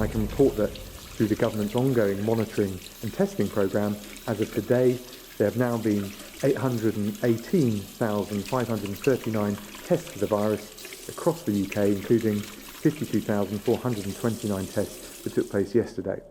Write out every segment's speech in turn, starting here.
can report that through the government's ongoing monitoring and testing programme, as of today, there have now been 818,539 tests for the virus across the UK, including 52,429 tests that took place yesterday.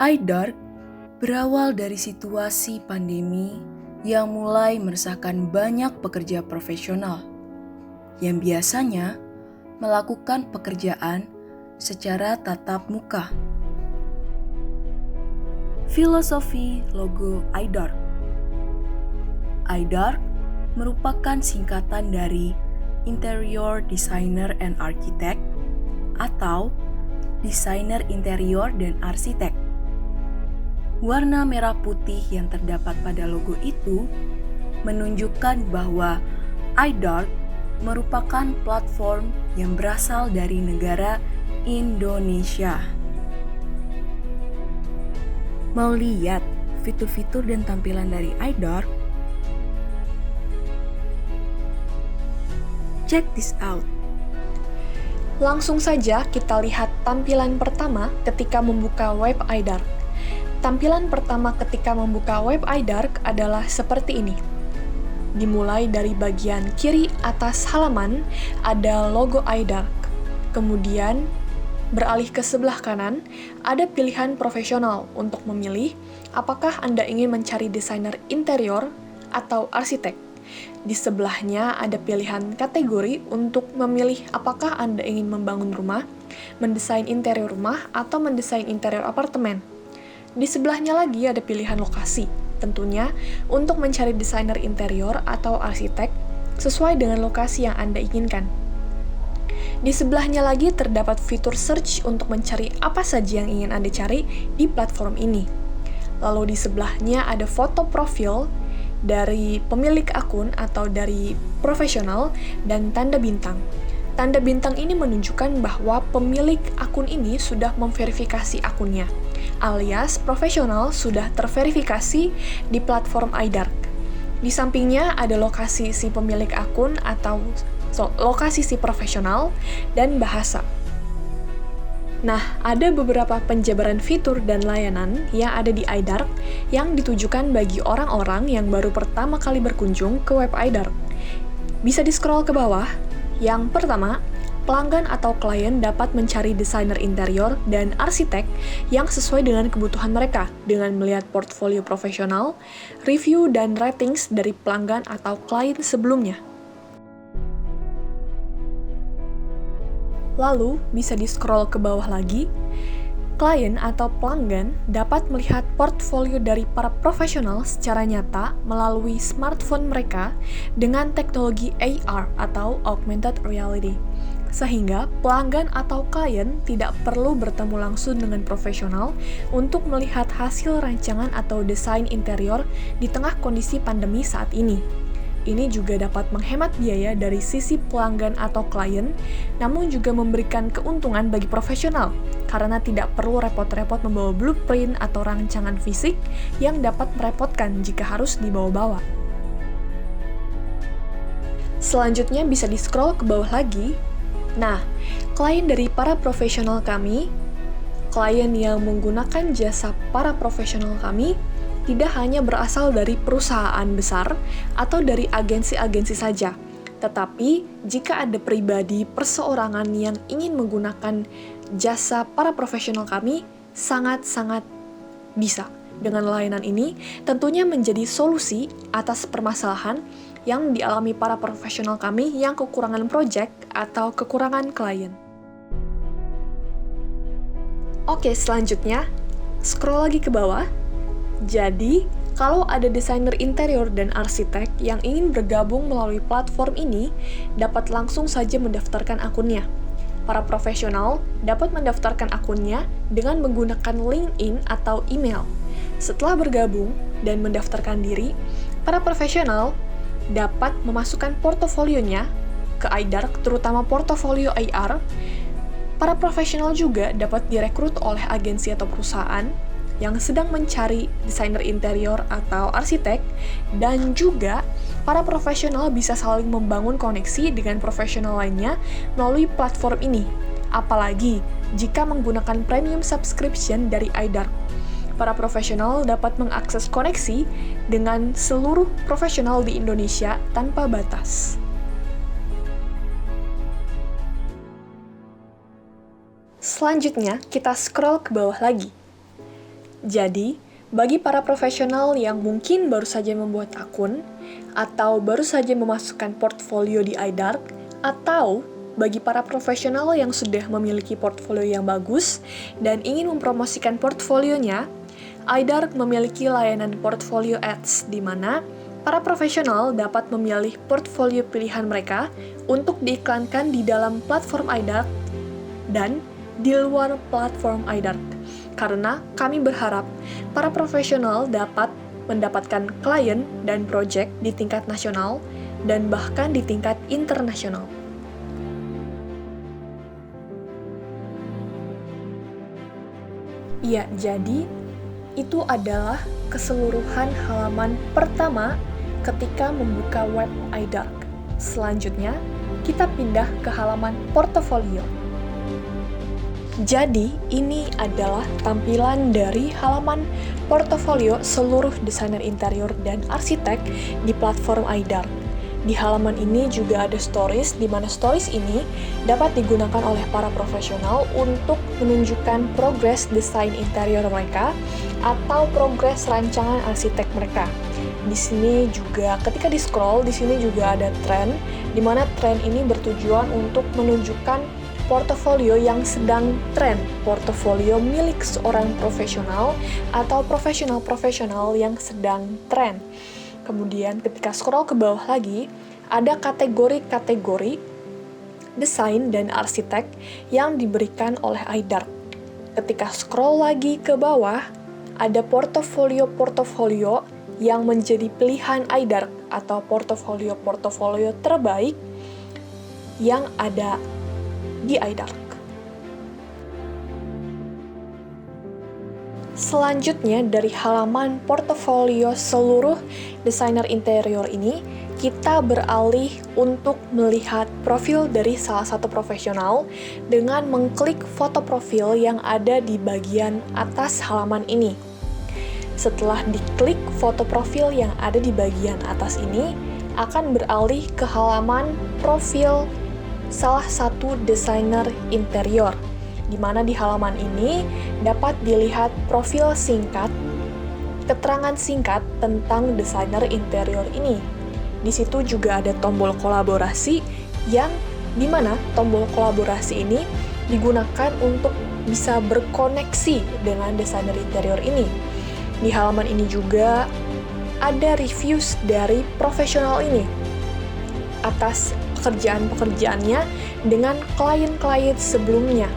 iDark berawal dari situasi pandemi yang mulai meresahkan banyak pekerja profesional yang biasanya melakukan pekerjaan secara tatap muka. Filosofi logo iDark. iDark merupakan singkatan dari Interior Designer and Architect atau Desainer Interior dan Arsitek. Warna merah putih yang terdapat pada logo itu menunjukkan bahwa iDark merupakan platform yang berasal dari negara Indonesia. Mau lihat fitur-fitur dan tampilan dari iDark? Check this out. Langsung saja kita lihat tampilan pertama ketika membuka web iDark. Tampilan pertama ketika membuka web iDark adalah seperti ini. Dimulai dari bagian kiri atas halaman ada logo iDark. Kemudian beralih ke sebelah kanan ada pilihan profesional untuk memilih apakah Anda ingin mencari desainer interior atau arsitek. Di sebelahnya ada pilihan kategori untuk memilih apakah Anda ingin membangun rumah, mendesain interior rumah, atau mendesain interior apartemen. Di sebelahnya lagi ada pilihan lokasi. tentunya untuk mencari desainer interior atau arsitek sesuai dengan lokasi yang Anda inginkan. Di sebelahnya lagi terdapat fitur search untuk mencari apa saja yang ingin Anda cari di platform ini. Lalu di sebelahnya ada foto profil dari pemilik akun atau dari profesional dan tanda bintang. Tanda bintang ini menunjukkan bahwa pemilik akun ini sudah memverifikasi akunnya, alias profesional sudah terverifikasi di platform iDark. Di sampingnya ada lokasi si pemilik akun atau lokasi si profesional dan bahasa. Nah, ada beberapa penjabaran fitur dan layanan yang ada di iDark yang ditujukan bagi orang-orang yang baru pertama kali berkunjung ke web iDark. Bisa di-scroll ke bawah. Yang pertama, pelanggan atau klien dapat mencari desainer interior dan arsitek yang sesuai dengan kebutuhan mereka dengan melihat portfolio profesional, review, dan ratings dari pelanggan atau klien sebelumnya. Lalu, bisa di-scroll ke bawah lagi. Klien atau pelanggan dapat melihat portfolio dari para profesional secara nyata melalui smartphone mereka dengan teknologi AR atau Augmented Reality. Sehingga pelanggan atau klien tidak perlu bertemu langsung dengan profesional untuk melihat hasil rancangan atau desain interior di tengah kondisi pandemi saat ini. Ini juga dapat menghemat biaya dari sisi pelanggan atau klien, namun juga memberikan keuntungan bagi profesional, karena tidak perlu repot-repot membawa blueprint atau rancangan fisik yang dapat merepotkan jika harus dibawa-bawa. Selanjutnya bisa di-scroll ke bawah lagi. Nah, klien dari para profesional kami, klien yang menggunakan jasa para profesional kami, tidak hanya berasal dari perusahaan besar atau dari agensi-agensi saja, tetapi jika ada pribadi perseorangan yang ingin menggunakan jasa para profesional kami, sangat-sangat bisa. Dengan layanan ini, tentunya menjadi solusi atas permasalahan yang dialami para profesional kami yang kekurangan proyek atau kekurangan klien. Oke, selanjutnya, scroll lagi ke bawah. Jadi, kalau ada desainer interior dan arsitek yang ingin bergabung melalui platform ini, dapat langsung saja mendaftarkan akunnya. Para profesional dapat mendaftarkan akunnya dengan menggunakan LinkedIn atau email. Setelah bergabung dan mendaftarkan diri, para profesional dapat memasukkan portofolionya ke iDark, terutama portofolio AR. Para profesional juga dapat direkrut oleh agensi atau perusahaan yang sedang mencari desainer interior atau arsitek, dan juga para profesional bisa saling membangun koneksi dengan profesional lainnya melalui platform ini. Apalagi jika menggunakan premium subscription dari iDark, para profesional dapat mengakses koneksi dengan seluruh profesional di Indonesia tanpa batas. Selanjutnya, kita scroll ke bawah lagi. Jadi, bagi para profesional yang mungkin baru saja membuat akun, atau baru saja memasukkan portfolio di iDark, atau bagi para profesional yang sudah memiliki portfolio yang bagus dan ingin mempromosikan portfolionya, iDark memiliki layanan Portfolio Ads, di mana para profesional dapat memilih portfolio pilihan mereka untuk diiklankan di dalam platform iDark dan di luar platform iDark. Karena kami berharap para profesional dapat mendapatkan klien dan proyek di tingkat nasional dan bahkan di tingkat internasional. Ya, jadi itu adalah keseluruhan halaman pertama ketika membuka web iDark. Selanjutnya, kita pindah ke halaman portofolio. Jadi, ini adalah tampilan dari halaman portofolio seluruh desainer interior dan arsitek di platform iDark. Di halaman ini juga ada stories, di mana stories ini dapat digunakan oleh para profesional untuk menunjukkan progres desain interior mereka atau progres rancangan arsitek mereka. Di sini juga, ketika di-scroll, di sini juga ada tren, di mana tren ini bertujuan untuk menunjukkan portofolio yang sedang tren, portofolio milik seorang profesional atau profesional-profesional yang sedang tren. Kemudian ketika scroll ke bawah lagi, ada kategori-kategori desain dan arsitek yang diberikan oleh iDark. Ketika scroll lagi ke bawah, ada portofolio-portofolio yang menjadi pilihan iDark atau portofolio-portofolio terbaik yang ada di iDark. Selanjutnya, dari halaman portofolio seluruh desainer interior ini, kita beralih untuk melihat profil dari salah satu profesional dengan mengklik foto profil yang ada di bagian atas halaman ini. Setelah diklik foto profil yang ada di bagian atas ini, akan beralih ke halaman profil salah satu desainer interior, di mana di halaman ini dapat dilihat profil singkat, keterangan singkat tentang desainer interior ini. Di situ juga ada tombol kolaborasi yang di mana tombol kolaborasi ini digunakan untuk bisa berkoneksi dengan desainer interior ini. Di halaman ini juga ada reviews dari profesional ini atas pekerjaan-pekerjaannya dengan klien-klien sebelumnya.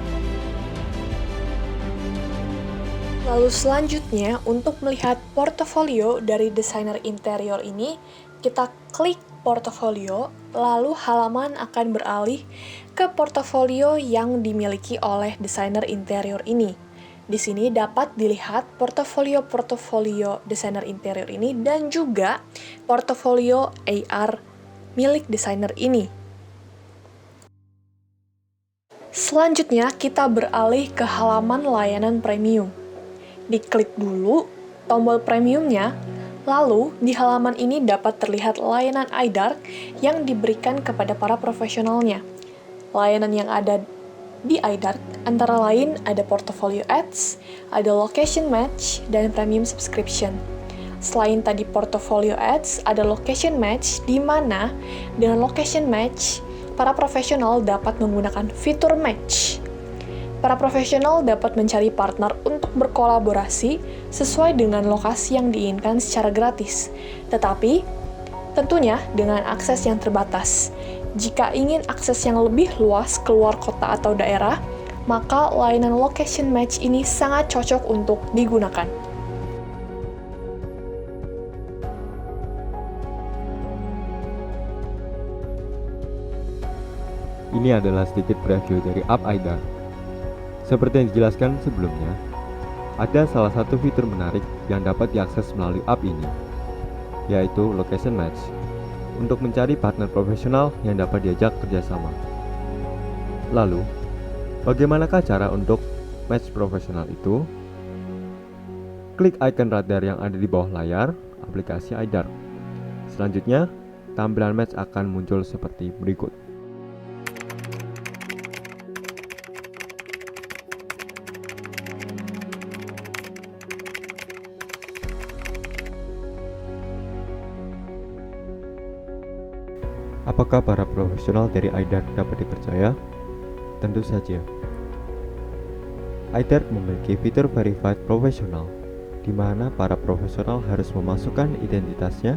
Lalu selanjutnya, untuk melihat portofolio dari desainer interior ini, kita klik portofolio, lalu halaman akan beralih ke portofolio yang dimiliki oleh desainer interior ini. Di sini dapat dilihat portofolio-portofolio desainer interior ini dan juga portofolio AR milik desainer ini. Selanjutnya, kita beralih ke halaman layanan premium. Diklik dulu tombol premiumnya, lalu di halaman ini dapat terlihat layanan iDark yang diberikan kepada para profesionalnya. Layanan yang ada di iDark antara lain ada portfolio ads, ada location match, dan premium subscription. Selain tadi portfolio ads, ada location match, di mana dengan location match, para profesional dapat menggunakan fitur match. Para profesional dapat mencari partner untuk berkolaborasi sesuai dengan lokasi yang diinginkan secara gratis. Tetapi, tentunya dengan akses yang terbatas. Jika ingin akses yang lebih luas keluar kota atau daerah, maka layanan location match ini sangat cocok untuk digunakan. Ini adalah sedikit preview dari app iDark. Seperti yang dijelaskan sebelumnya, ada salah satu fitur menarik yang dapat diakses melalui app ini, yaitu Location Match, untuk mencari partner profesional yang dapat diajak kerjasama. Lalu, bagaimanakah cara untuk match profesional itu? Klik icon radar yang ada di bawah layar aplikasi iDark. Selanjutnya, tampilan match akan muncul seperti berikut. Apakah para profesional dari iDark dapat dipercaya? Tentu saja. iDark memiliki fitur Verified Professional, di mana para profesional harus memasukkan identitasnya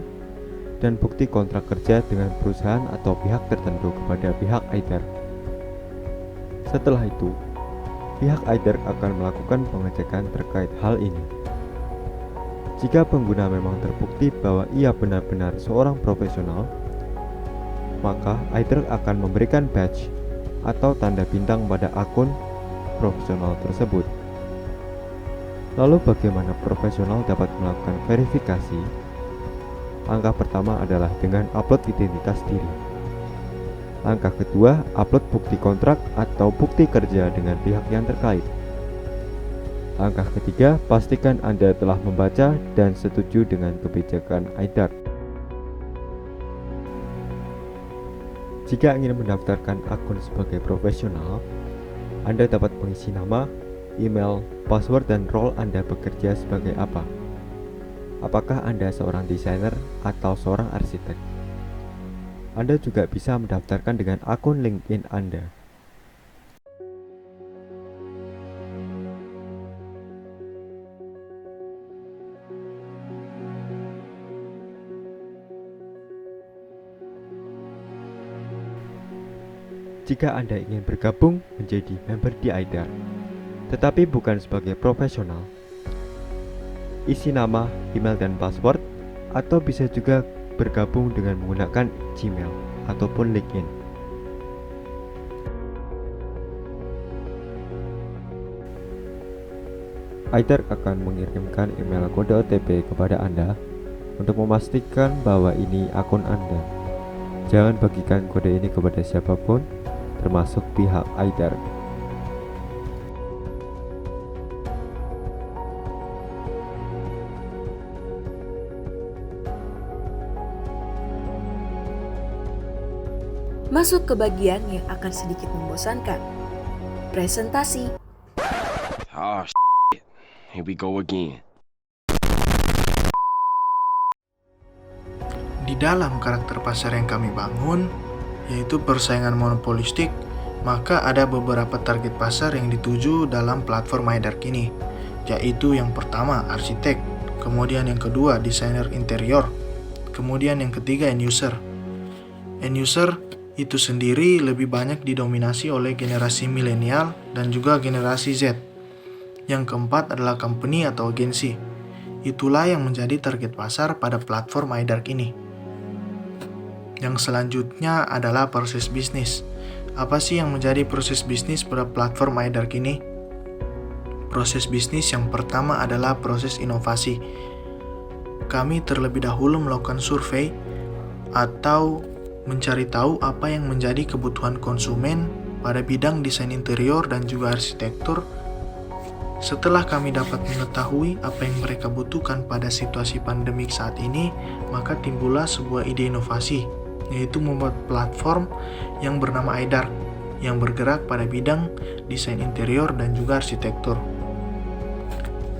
dan bukti kontrak kerja dengan perusahaan atau pihak tertentu kepada pihak iDark. Setelah itu, pihak iDark akan melakukan pengecekan terkait hal ini. Jika pengguna memang terbukti bahwa ia benar-benar seorang profesional, maka iDark akan memberikan badge atau tanda bintang pada akun profesional tersebut. Lalu bagaimana profesional dapat melakukan verifikasi? Langkah pertama adalah dengan upload identitas diri. Langkah kedua, upload bukti kontrak atau bukti kerja dengan pihak yang terkait. Langkah ketiga, pastikan Anda telah membaca dan setuju dengan kebijakan iDark. Jika ingin mendaftarkan akun sebagai profesional, Anda dapat mengisi nama, email, password, dan role Anda bekerja sebagai apa. Apakah Anda seorang desainer atau seorang arsitek? Anda juga bisa mendaftarkan dengan akun LinkedIn Anda. jika Anda ingin bergabung menjadi member di AIDAR, tetapi bukan sebagai profesional. Isi nama, email, dan password, atau bisa juga bergabung dengan menggunakan Gmail ataupun LinkedIn. AIDAR akan mengirimkan email kode OTP kepada Anda untuk memastikan bahwa ini akun Anda. Jangan bagikan kode ini kepada siapapun, termasuk pihak AIDAR. Masuk ke bagian yang akan sedikit membosankan. Presentasi. Oh, here we go again. Di dalam karakter pasar yang kami bangun, yaitu persaingan monopolistik, maka ada beberapa target pasar yang dituju dalam platform AIDAR ini, yaitu yang pertama arsitek, kemudian yang kedua desainer interior, kemudian yang ketiga end user. End user itu sendiri lebih banyak didominasi oleh generasi milenial dan juga generasi Z. Yang keempat adalah company atau agensi. Itulah yang menjadi target pasar pada platform AIDAR ini. Yang selanjutnya adalah proses bisnis. Apa sih yang menjadi proses bisnis pada platform AIDAR ini? Proses bisnis yang pertama adalah proses inovasi. Kami terlebih dahulu melakukan survei atau mencari tahu apa yang menjadi kebutuhan konsumen pada bidang desain interior dan juga arsitektur. Setelah kami dapat mengetahui apa yang mereka butuhkan pada situasi pandemik saat ini, maka timbullah sebuah ide inovasi, yaitu membuat platform yang bernama AIDAR, yang bergerak pada bidang desain interior dan juga arsitektur.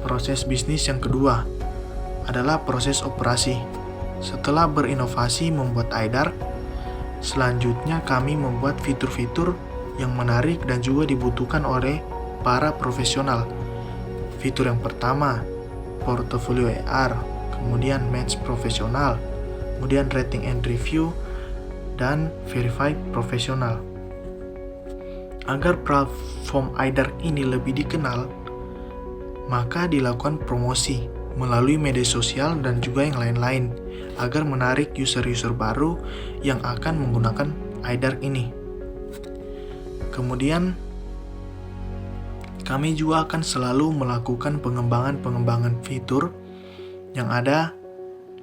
Proses bisnis yang kedua adalah proses operasi. Setelah berinovasi membuat AIDAR, selanjutnya kami membuat fitur-fitur yang menarik dan juga dibutuhkan oleh para profesional. Fitur yang pertama, portofolio AR, kemudian match profesional, kemudian rating and review, dan verified profesional. Agar platform AIDAR ini lebih dikenal, maka dilakukan promosi melalui media sosial dan juga yang lain-lain agar menarik user-user baru yang akan menggunakan AIDAR ini. Kemudian kami juga akan selalu melakukan pengembangan fitur yang ada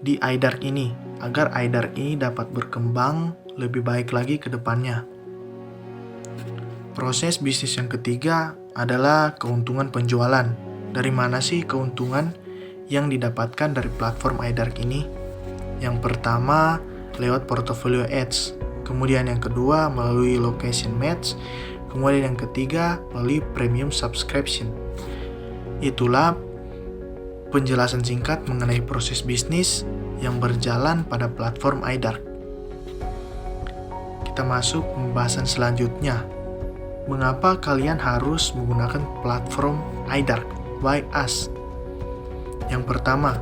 di AIDAR ini agar AIDAR ini dapat berkembang lebih baik lagi ke depannya. Proses bisnis yang ketiga adalah keuntungan penjualan. Dari mana sih keuntungan yang didapatkan dari platform AIDAR ini? Yang pertama lewat portfolio ads, kemudian yang kedua melalui location match, kemudian yang ketiga melalui premium subscription. Itulah penjelasan singkat mengenai proses bisnis yang berjalan pada platform AIDAR. Kita masuk pembahasan selanjutnya. Mengapa kalian harus menggunakan platform AIDAR? Why us? Yang pertama,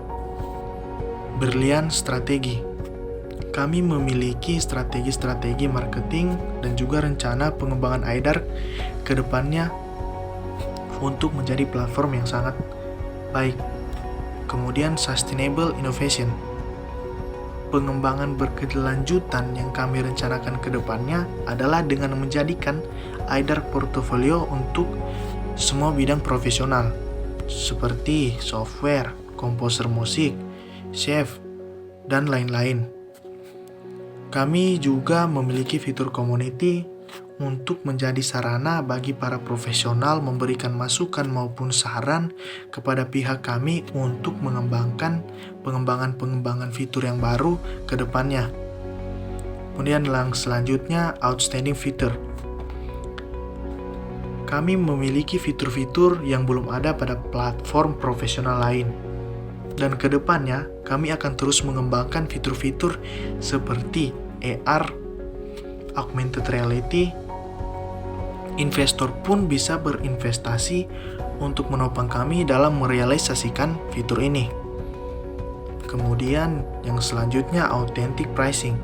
berlian strategi. Kami memiliki strategi-strategi marketing dan juga rencana pengembangan AIDAR ke depannya untuk menjadi platform yang sangat baik. Kemudian sustainable innovation. Pengembangan berkelanjutan yang kami rencanakan ke depannya adalah dengan menjadikan AIDAR portfolio untuk semua bidang profesional seperti software, komposer musik, chef, dan lain-lain. Kami juga memiliki fitur community untuk menjadi sarana bagi para profesional memberikan masukan maupun saran kepada pihak kami untuk mengembangkan pengembangan fitur yang baru ke depannya. Kemudian selanjutnya, outstanding feature. Kami memiliki fitur-fitur yang belum ada pada platform profesional lain. Dan ke depannya, kami akan terus mengembangkan fitur-fitur seperti AR, augmented reality. Investor pun bisa berinvestasi untuk menopang kami dalam merealisasikan fitur ini. Kemudian yang selanjutnya, authentic pricing.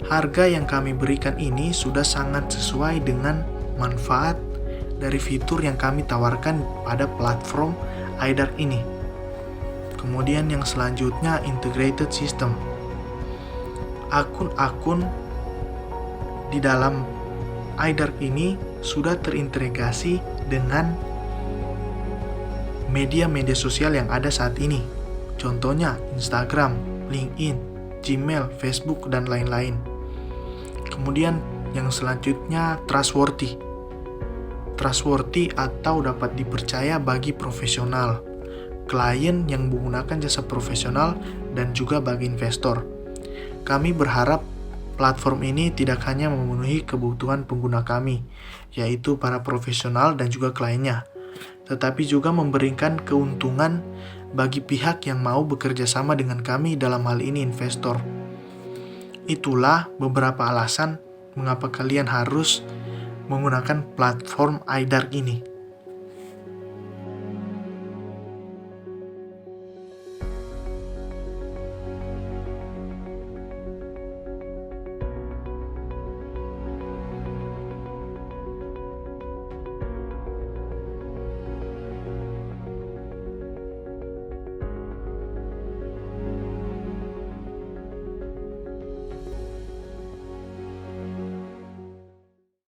Harga yang kami berikan ini sudah sangat sesuai dengan manfaat dari fitur yang kami tawarkan pada platform iDark ini. Kemudian yang selanjutnya integrated system. Akun-akun di dalam iDark ini sudah terintegrasi dengan media-media sosial yang ada saat ini. Contohnya Instagram, LinkedIn, Gmail, Facebook, dan lain-lain. Kemudian yang selanjutnya trustworthy. Trustworthy atau dapat dipercaya bagi profesional, klien yang menggunakan jasa profesional, dan juga bagi investor. Kami berharap platform ini tidak hanya memenuhi kebutuhan pengguna kami, yaitu para profesional dan juga kliennya, tetapi juga memberikan keuntungan bagi pihak yang mau bekerja sama dengan kami, dalam hal ini investor. Itulah beberapa alasan mengapa kalian harus menggunakan platform iDark ini.